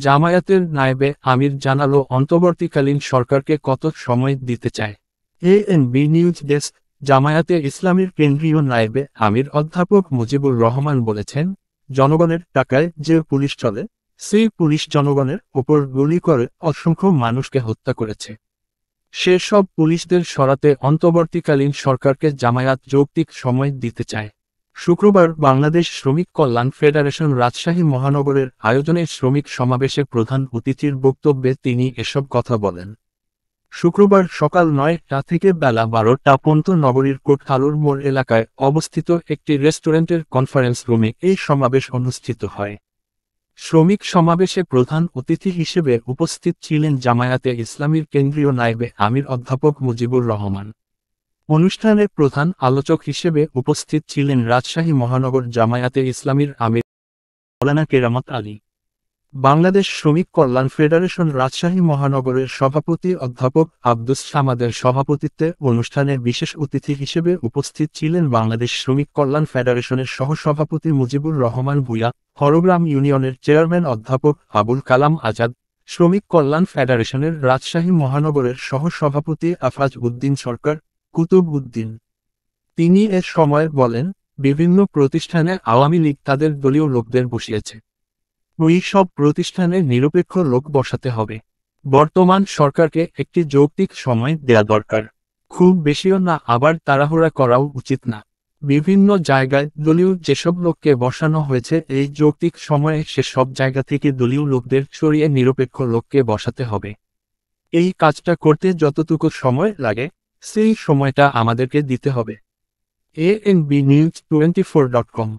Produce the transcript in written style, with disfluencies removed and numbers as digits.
জামায়াতের নায়েবে আমির জানালো অন্তর্বর্তীকালীন সরকারকে কত সময় দিতে চায়। ANB news desk. জামায়াতে ইসলামীর কেন্দ্রীয় নায়েবে আমির অধ্যাপক মুজিবুর রহমান বলেছেন, জনগণের টাকায় যে পুলিশ চলে, সেই পুলিশ জনগণের ওপর গুলি করে অসংখ্য মানুষকে হত্যা করেছে। সেসব পুলিশদের সরাতে অন্তর্বর্তীকালীন সরকারকে জামায়াত যৌক্তিক সময় দিতে চায়। শুক্রবার বাংলাদেশ শ্রমিক কল্যাণ ফেডারেশন রাজশাহী মহানগরের আয়োজনে শ্রমিক সমাবেশে প্রধান অতিথির বক্তব্যে তিনি এসব কথা বলেন। শুক্রবার সকাল ৯টা থেকে বেলা ১২টা পর্যন্ত নগরীর কোটখালুর মোড় এলাকায় অবস্থিত একটি রেস্টুরেন্টের কনফারেন্স রুমে এই সমাবেশ অনুষ্ঠিত হয়। শ্রমিক সমাবেশে প্রধান অতিথি হিসেবে উপস্থিত ছিলেন জামায়াতে ইসলামীর কেন্দ্রীয় নায়েবে আমির অধ্যাপক মুজিবুর রহমান। অনুষ্ঠানে প্রধান আলোচক হিসেবে উপস্থিত ছিলেন রাজশাহী মহানগর জামায়াতে ইসলামীর আমির মাওলানা কেরামত আলী। বাংলাদেশ শ্রমিক কল্যাণ ফেডারেশন রাজশাহী মহানগরের সভাপতি অধ্যাপক আব্দুস সামাদের সভাপতিত্বে অনুষ্ঠানে বিশেষ অতিথি হিসেবে উপস্থিত ছিলেন বাংলাদেশ শ্রমিক কল্যাণ ফেডারেশনের সহসভাপতি মুজিবুর রহমান ভূঁইয়া, হরগ্রাম ইউনিয়নের চেয়ারম্যান অধ্যাপক আবুল কালাম আজাদ, শ্রমিক কল্যাণ ফেডারেশনের রাজশাহী মহানগরের সহসভাপতি আফাজ উদ্দিন সরকার, কুতুব উদ্দিন। তিনি এ সময় বলেন, বিভিন্ন প্রতিষ্ঠানে আওয়ামী লীগ তাদের দলীয় লোকদের বসিয়েছে। ওই সব প্রতিষ্ঠানে নিরপেক্ষ লোক বসাতে হবে। বর্তমান সরকারকে একটি যৌক্তিক সময় দেয়া দরকার। খুব বেশিও না, আবার তাড়াহুড়া করাও উচিত না। বিভিন্ন জায়গায় দলীয় যেসব লোককে বসানো হয়েছে, এই যৌক্তিক সময়ে সেসব জায়গা থেকে দলীয় লোকদের সরিয়ে নিরপেক্ষ লোককে বসাতে হবে। এই কাজটা করতে যতটুকু সময় লাগে, সেই সময়টা আমাদেরকে দিতে হবে। ANBnews24.com